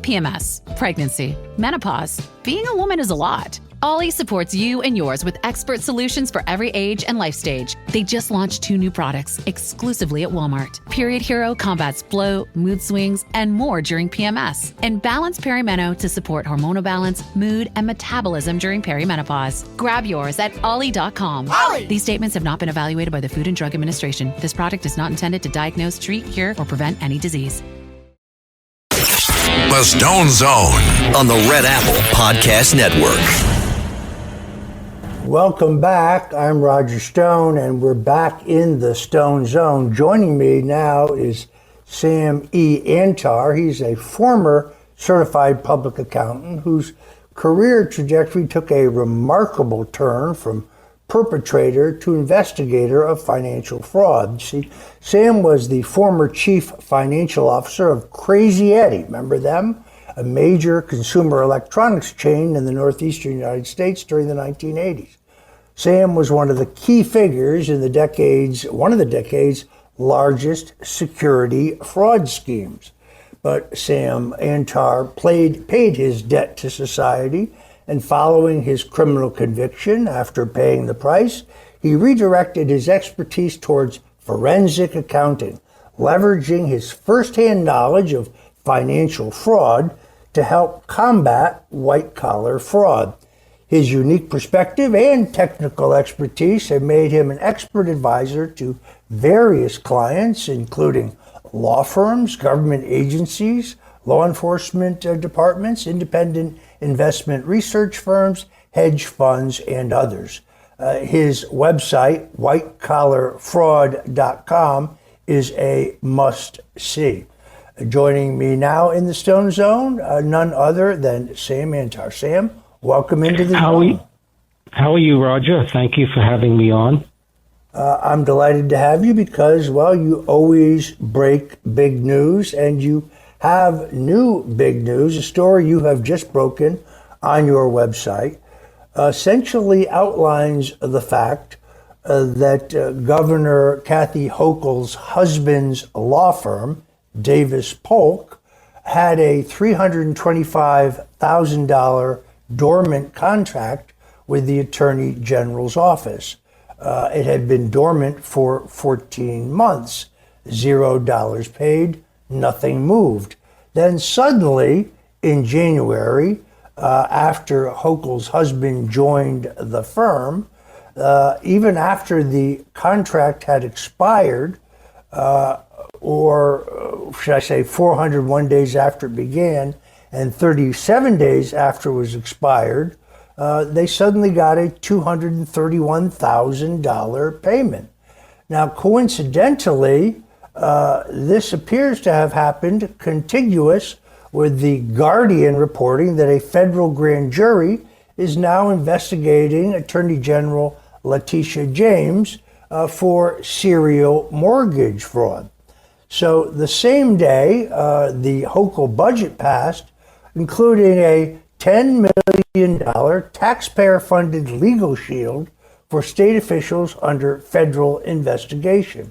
PMS, pregnancy, menopause. Being a woman is a lot. Ollie supports you and yours with expert solutions for every age and life stage. They just launched 2 new products exclusively at Walmart. Period Hero combats bloat, mood swings, and more during PMS. And Balance Perimeno to support hormonal balance, mood, and metabolism during perimenopause. Grab yours at ollie.com. Ollie! These statements have not been evaluated by the Food and Drug Administration. This product is not intended to diagnose, treat, cure, or prevent any disease. The Stone Zone on the Red Apple Podcast Network. Welcome back. I'm Roger Stone, and we're back in the Stone Zone. Joining me now is Sam E. Antar. He's a former certified public accountant whose career trajectory took a remarkable turn from perpetrator to investigator of financial fraud. See, Sam was the former chief financial officer of Crazy Eddie. Remember them? A major consumer electronics chain in the northeastern United States during the 1980s. Sam was one of the key figures in one of the decade's largest security fraud schemes. But Sam Antar paid his debt to society, and following his criminal conviction, after paying the price, he redirected his expertise towards forensic accounting, leveraging his firsthand knowledge of financial fraud to help combat white-collar fraud. His unique perspective and technical expertise have made him an expert advisor to various clients, including law firms, government agencies, law enforcement departments, independent investment research firms, hedge funds, and others. His website, whitecollarfraud.com, is a must-see. Joining me now in the Stone Zone, none other than Sam Antar. Sam, welcome into the zone. How are you, Roger? Thank you for having me on. I'm delighted to have you because, well, you always break big news, and you have new big news. A story you have just broken on your website essentially outlines the fact that Governor Kathy Hochul's husband's law firm, Davis Polk, had a $325,000 dormant contract with the Attorney General's office. It had been dormant for 14 months, $0 paid, nothing moved. Then suddenly, in January, after Hochul's husband joined the firm, even after the contract had expired, or should I say 401 days after it began and 37 days after it was expired, they suddenly got a $231,000 payment. Now, coincidentally, this appears to have happened contiguous with the Guardian reporting that a federal grand jury is now investigating Attorney General Letitia James for serial mortgage fraud. So the same day, the Hochul budget passed, including a $10 million taxpayer-funded legal shield for state officials under federal investigation.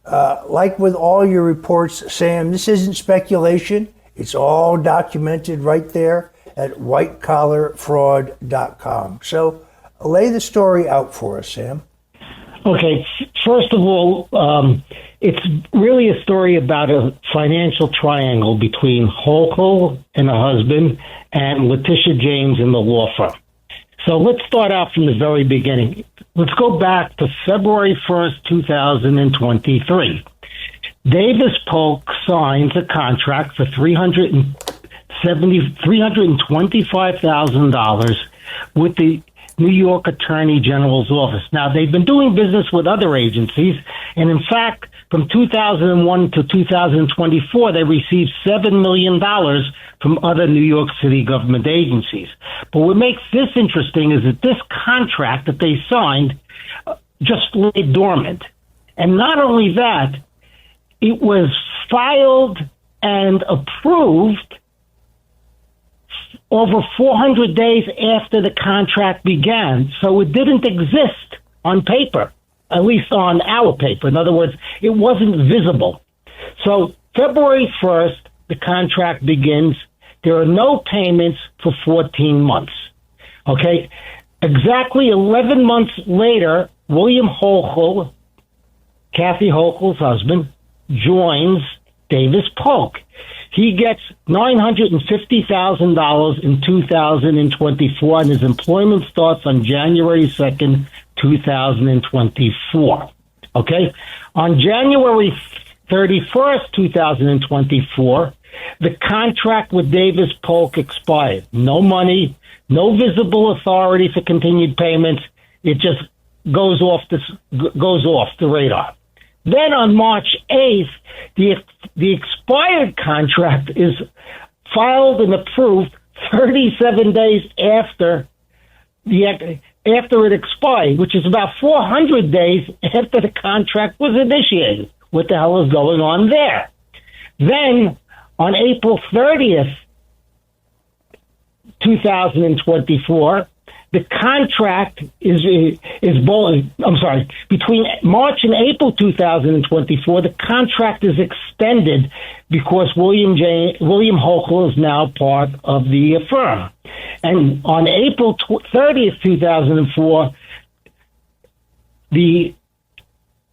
Like with all your reports, Sam, this isn't speculation. It's all documented right there at whitecollarfraud.com. So lay the story out for us, Sam. Okay, first of all, it's really a story about a financial triangle between Hochul and her husband and Letitia James in the law firm. So let's start out from the very beginning. Let's go back to February 1st, 2023. Davis Polk signs a contract for $325,000 with the New York Attorney General's office. Now, they've been doing business with other agencies, and in fact, from 2001 to 2024, they received $7 million from other New York City government agencies. But what makes this interesting is that this contract that they signed just lay dormant. And not only that, it was filed and approved over 400 days after the contract began. So it didn't exist on paper, at least on our paper. In other words, it wasn't visible. So February 1st, the contract begins. there are no payments for 14 months. Okay? Exactly 11 months later, William Hochul, Kathy Hochul's husband, joins Davis Polk. He gets $950,000 in 2024, and his employment starts on January 2nd, 2024. Okay? On January 31st, 2024, the contract with Davis Polk expired. No money, no visible authority for continued payments. It just goes off the radar. Then on March 8th, the expired contract is filed and approved 37 days after it expired, which is about 400 days after the contract was initiated. What the hell is going on there? Then on April 30th, 2024, the contract between March and April 2024, the contract is extended because William Hochul is now part of the firm. And on April 30th, 2004, the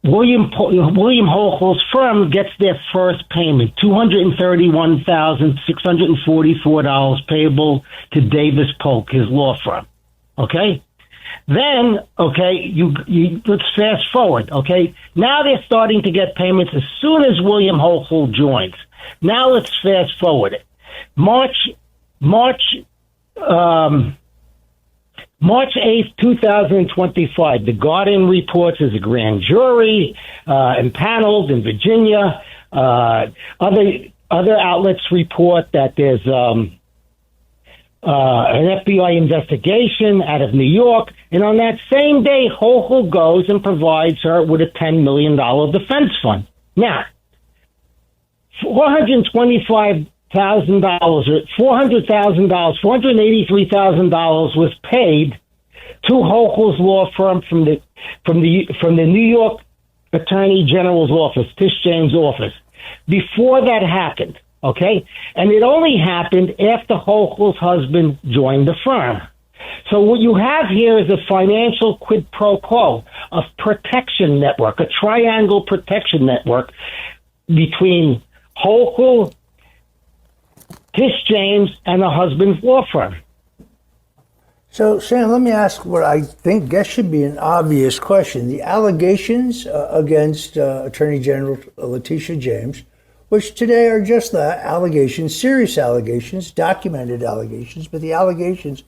William Hochul's firm gets their first payment, $231,644 payable to Davis Polk, his law firm. Okay? Then, let's fast forward, okay? Now they're starting to get payments as soon as William Hochul joins. Now let's fast forward it. March 8th, 2025, The Guardian reports as a grand jury, impaneled in Virginia. Other outlets report that there's an FBI investigation out of New York. And on that same day, Hochul goes and provides her with a $10 million defense fund. Now, $483,000 was paid to Hochul's law firm from the New York Attorney General's office, Tish James' office. Before that happened, okay? And it only happened after Hochul's husband joined the firm. So what you have here is a financial quid pro quo, a protection network, a triangle protection network between Hochul, Tish James, and the husband's law firm. So, Sam, let me ask what I guess should be an obvious question. The allegations against Attorney General Letitia James, which today are just that, allegations, serious allegations, documented allegations, but the allegations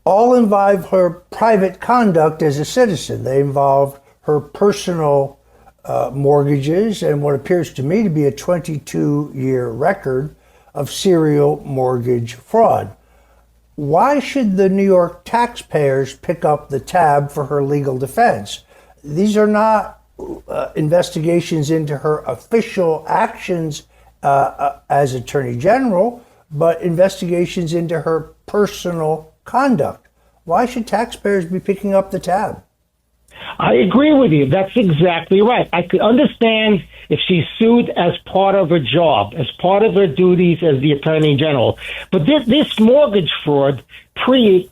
all involve her private conduct as a citizen. They involve her personal mortgages and what appears to me to be a 22-year record of serial mortgage fraud. Why should the New York taxpayers pick up the tab for her legal defense? These are not investigations into her official actions as Attorney General, but investigations into her personal conduct. Why should taxpayers be picking up the tab? I agree with you. That's exactly right. I could understand if she's sued as part of her job, as part of her duties as the Attorney General. But this mortgage fraud predates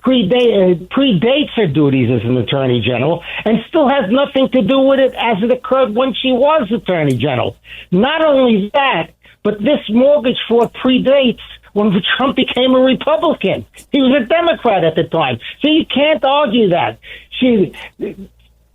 her duties as an Attorney General and still has nothing to do with it as it occurred when she was Attorney General. Not only that, but this mortgage fraud predates when Trump became a Republican. He was a Democrat at the time. So you can't argue that.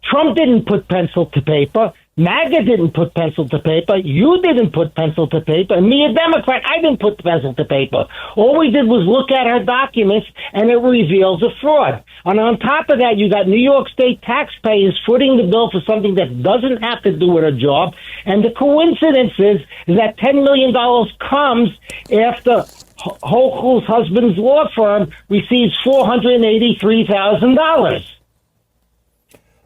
Trump didn't put pencil to paper. MAGA didn't put pencil to paper. You didn't put pencil to paper. And me, a Democrat, I didn't put pencil to paper. All we did was look at her documents, and it reveals a fraud. And on top of that, you got New York State taxpayers footing the bill for something that doesn't have to do with her job. And the coincidence is that $10 million comes after Hochul's husband's law firm receives $483,000.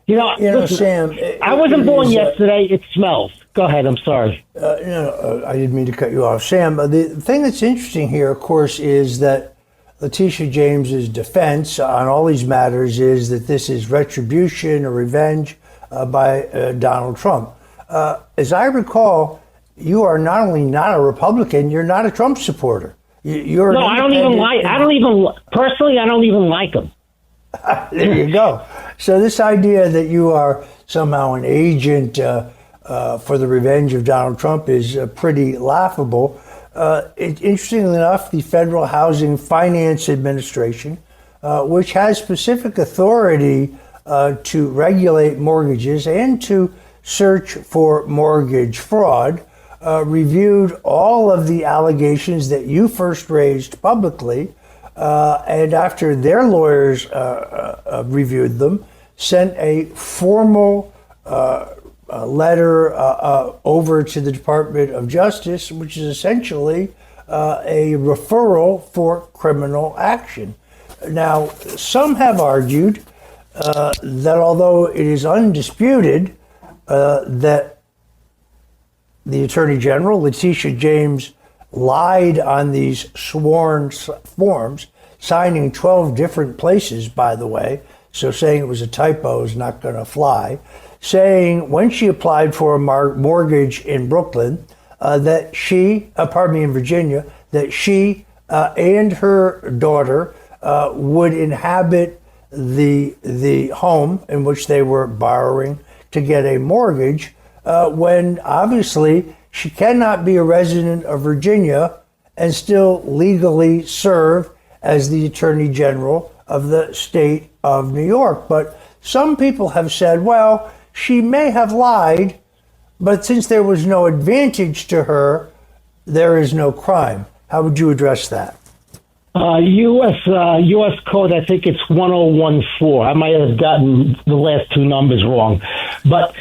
Listen, Sam, I wasn't born yesterday. It smells. Go ahead. I'm sorry. I didn't mean to cut you off. Sam, the thing that's interesting here, of course, is that Letitia James's defense on all these matters is that this is retribution or revenge by Donald Trump. As I recall, you are not only not a Republican, you're not a Trump supporter. You're no, I don't even like them. There you go. So this idea that you are somehow an agent for the revenge of Donald Trump is pretty laughable. Interestingly enough, the Federal Housing Finance Administration, which has specific authority to regulate mortgages and to search for mortgage fraud, reviewed all of the allegations that you first raised publicly, and after their lawyers reviewed them, sent a formal letter over to the Department of Justice, which is essentially a referral for criminal action. Now, some have argued that although it is undisputed that the Attorney General, Letitia James, lied on these sworn forms, signing 12 different places, by the way, so saying it was a typo is not going to fly, saying when she applied for a mortgage in Brooklyn, that she, in Virginia, that she and her daughter would inhabit the home in which they were borrowing to get a mortgage, when obviously she cannot be a resident of Virginia and still legally serve as the Attorney General of the state of New York. But some people have said, well, she may have lied, but since there was no advantage to her, there is no crime. How would you address that? U.S. Code, I think it's 1014. I might have gotten the last two numbers wrong. But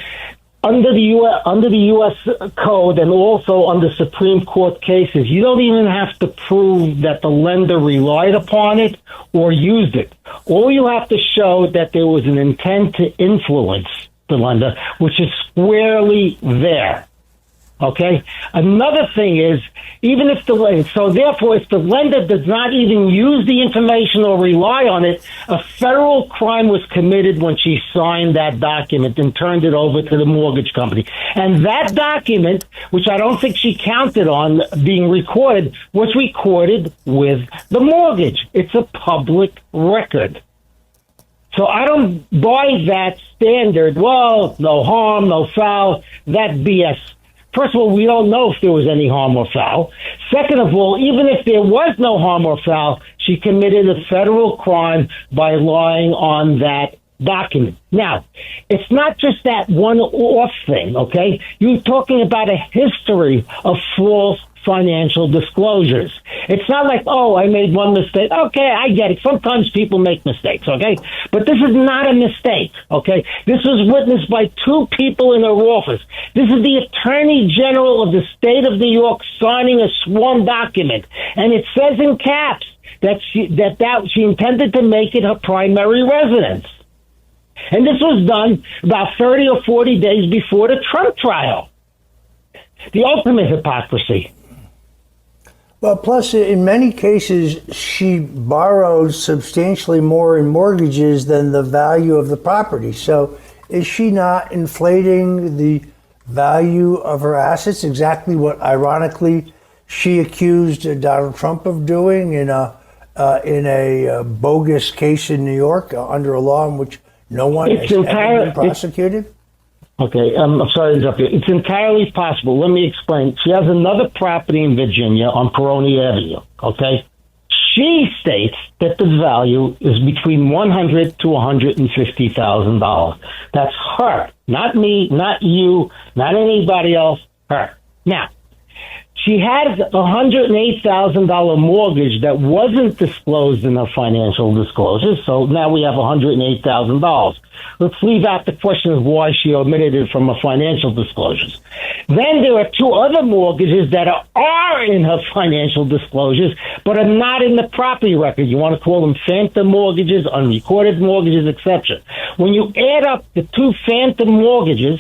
under the U.S. Code and also under Supreme Court cases, you don't even have to prove that the lender relied upon it or used it. All you have to show that there was an intent to influence the lender, which is squarely there. Okay? Another thing is, even if if the lender does not even use the information or rely on it, a federal crime was committed when she signed that document and turned it over to the mortgage company. And that document, which I don't think she counted on being recorded, was recorded with the mortgage. It's a public record. So I don't buy that standard, well, no harm, no foul, that BS. First of all, we don't know if there was any harm or foul. Second of all, even if there was no harm or foul, she committed a federal crime by lying on that document. Now, it's not just that one-off thing, okay? You're talking about a history of false financial disclosures. It's not like, oh, I made one mistake. Okay, I get it. Sometimes people make mistakes, okay? But this is not a mistake, okay? This was witnessed by two people in her office. This is the Attorney General of the state of New York signing a sworn document. And it says in caps that she intended to make it her primary residence. And this was done about 30 or 40 days before the Trump trial. The ultimate hypocrisy. Well, plus, in many cases, she borrowed substantially more in mortgages than the value of the property. So is she not inflating the value of her assets? Exactly what, ironically, she accused Donald Trump of doing in a bogus case in New York under a law in which no one has ever been prosecuted? Okay, I'm sorry to interrupt you. It's entirely possible. Let me explain. She has another property in Virginia on Peroni Avenue, okay? She states that the value is between $100,000 to $150,000. That's her, not me, not you, not anybody else, her. Now, she has a $108,000 mortgage that wasn't disclosed in her financial disclosures, so now we have $108,000. Let's leave out the question of why she omitted it from her financial disclosures. Then there are two other mortgages that are in her financial disclosures, but are not in the property record. You want to call them phantom mortgages, unrecorded mortgages, etc. When you add up the two phantom mortgages,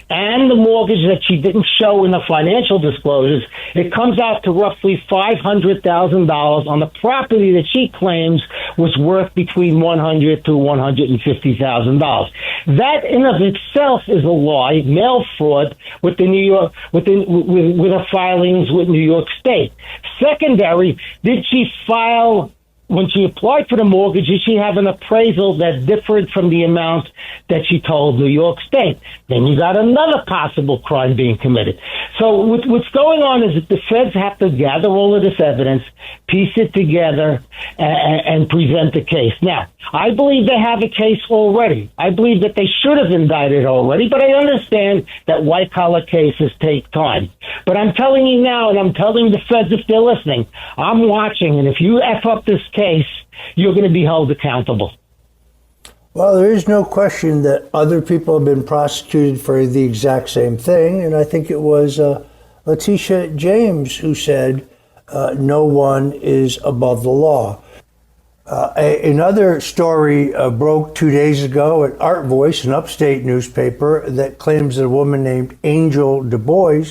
and the mortgage that she didn't show in the financial disclosures, it comes out to roughly $500,000 on the property that she claims was worth between $100,000 to $150,000. That in of itself is a lie, mail fraud with the New York, with her filings with New York State. Secondary, did she file? When she applied for the mortgage, did she have an appraisal that differed from the amount that she told New York State? Then you got another possible crime being committed. So what's going on is that the feds have to gather all of this evidence, piece it together, and present the case. Now, I believe they have a case already. I believe that they should have indicted already, but I understand that white-collar cases take time. But I'm telling you now, and I'm telling the feds if they're listening, I'm watching, and if you F up this case, you're going to be held accountable. Well, there is no question that other people have been prosecuted for the exact same thing, and I think it was Letitia James who said, no one is above the law. Another story broke 2 days ago at Art Voice, an upstate newspaper, that claims that a woman named Angel Du Bois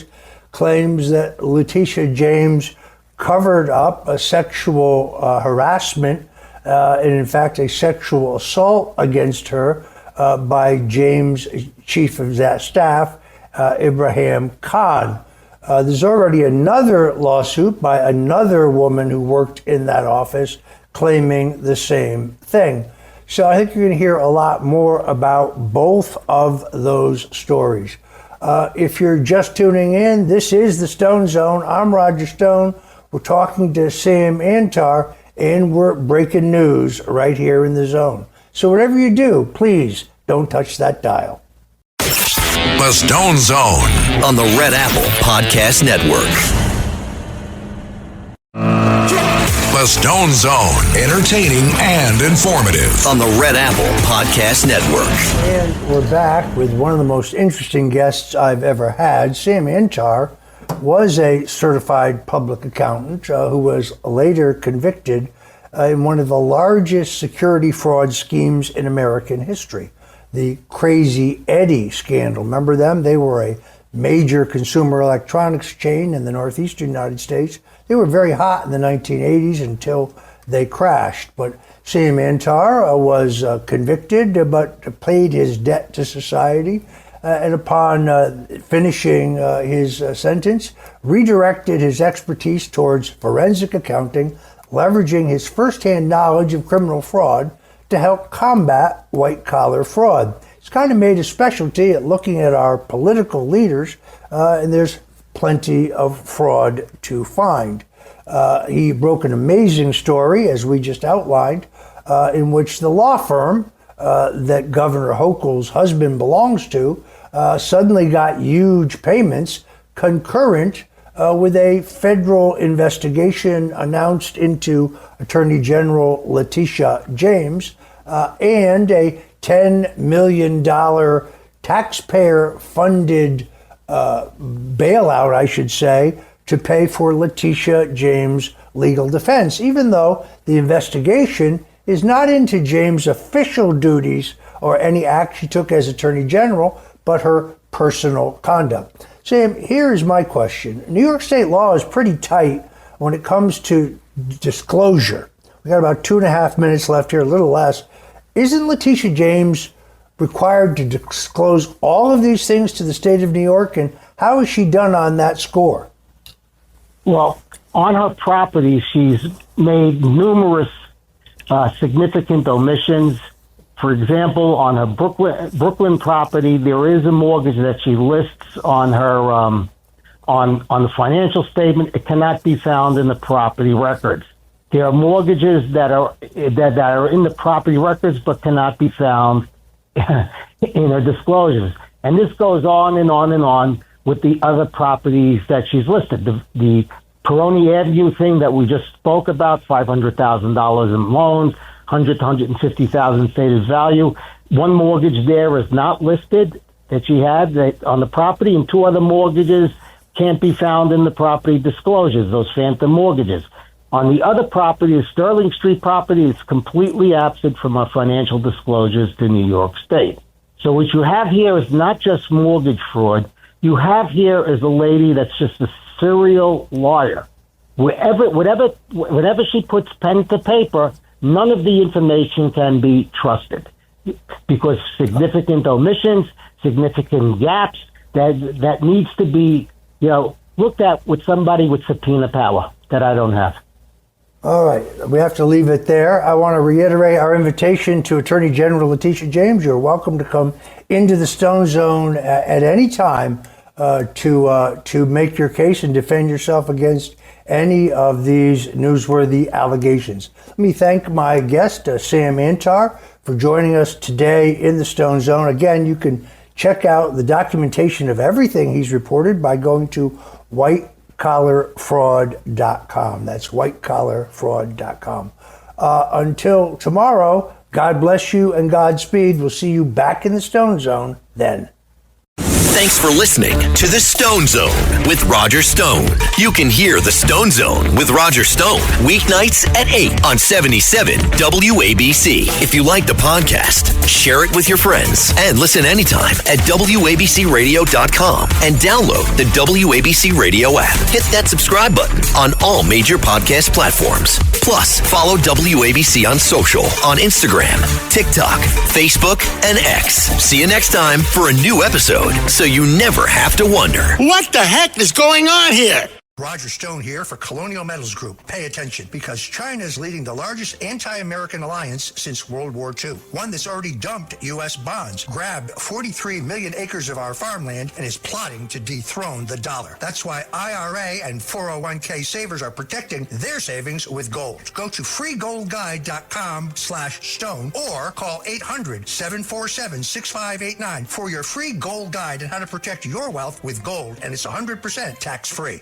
claims that Letitia James covered up a sexual harassment and, in fact, a sexual assault against her by James' chief of that staff, Ibrahim Khan. There's already another lawsuit by another woman who worked in that office claiming the same thing. So I think you're going to hear a lot more about both of those stories. If you're just tuning in, this is the Stone Zone. I'm Roger Stone. We're talking to Sam Antar, and we're breaking news right here in the zone. So whatever you do, please don't touch that dial. The Stone Zone on the Red Apple Podcast Network. The Stone Zone, entertaining and informative on the Red Apple Podcast Network. And we're back with one of the most interesting guests I've ever had. Sam Antar was a certified public accountant who was later convicted in one of the largest security fraud schemes in American history, the Crazy Eddie scandal. Remember them? They were a major consumer electronics chain in the northeastern United States. They were very hot in the 1980s until they crashed. But Sam Antar was convicted but paid his debt to society. And upon finishing his sentence, redirected his expertise towards forensic accounting, leveraging his firsthand knowledge of criminal fraud to help combat white-collar fraud. He's kind of made a specialty at looking at our political leaders, and there's plenty of fraud to find. He broke an amazing story, as we just outlined, in which the law firm that Governor Hochul's husband belongs to suddenly got huge payments concurrent with a federal investigation announced into Attorney General Letitia James and a $10 million taxpayer-funded bailout, I should say, to pay for Letitia James' legal defense, even though the investigation is not into James' official duties or any act she took as Attorney General, but her personal conduct. Sam, here's my question. New York State law is pretty tight when it comes to disclosure. We got about 2.5 minutes left here, a little less. Isn't Letitia James required to disclose all of these things to the state of New York, and how has she done on that score? Well, on her property, she's made numerous significant omissions. For example, on her Brooklyn property, there is a mortgage that she lists on her on the financial statement. It cannot be found in the property records. There are mortgages that are in the property records but cannot be found in her disclosures. And this goes on and on and on with the other properties that she's listed. The Peroni Avenue thing that we just spoke about, $500,000 in loans, $100,000 to $150,000 stated value. One mortgage there is not listed that she had on the property, and 2 other mortgages can't be found in the property disclosures, those phantom mortgages. On the other property, the Sterling Street property, is completely absent from our financial disclosures to New York State. So what you have here is not just mortgage fraud. You have here is a lady that's just a serial liar. Whatever she puts pen to paper, none of the information can be trusted because significant omissions, significant gaps that needs to be, looked at with somebody with subpoena power that I don't have. All right, we have to leave it there. I want to reiterate our invitation to Attorney General Letitia James. You're welcome to come into the Stone Zone at any time to make your case and defend yourself against any of these newsworthy allegations. Let me thank my guest, Sam Antar, for joining us today in the Stone Zone. Again, you can check out the documentation of everything he's reported by going to whitecollarfraud.com. That's whitecollarfraud.com. Until tomorrow, God bless you and Godspeed. We'll see you back in the Stone Zone then. Thanks for listening to the Stone Zone with Roger Stone. You can hear the Stone Zone with Roger Stone weeknights at 8 on 77 WABC. If you like the podcast, share it with your friends and listen anytime at WABCRadio.com and download the WABC Radio app. Hit that subscribe button on all major podcast platforms. Plus, follow WABC on social on Instagram, TikTok, Facebook, and X. See you next time for a new episode, so you never have to wonder. What the heck is going on here? Roger Stone here for Colonial Metals Group. Pay attention, because China is leading the largest anti-American alliance since World War II. One that's already dumped U.S. bonds, grabbed 43 million acres of our farmland, and is plotting to dethrone the dollar. That's why IRA and 401k savers are protecting their savings with gold. Go to freegoldguide.com/stone or call 800-747-6589 for your free gold guide on how to protect your wealth with gold, and it's 100% tax-free.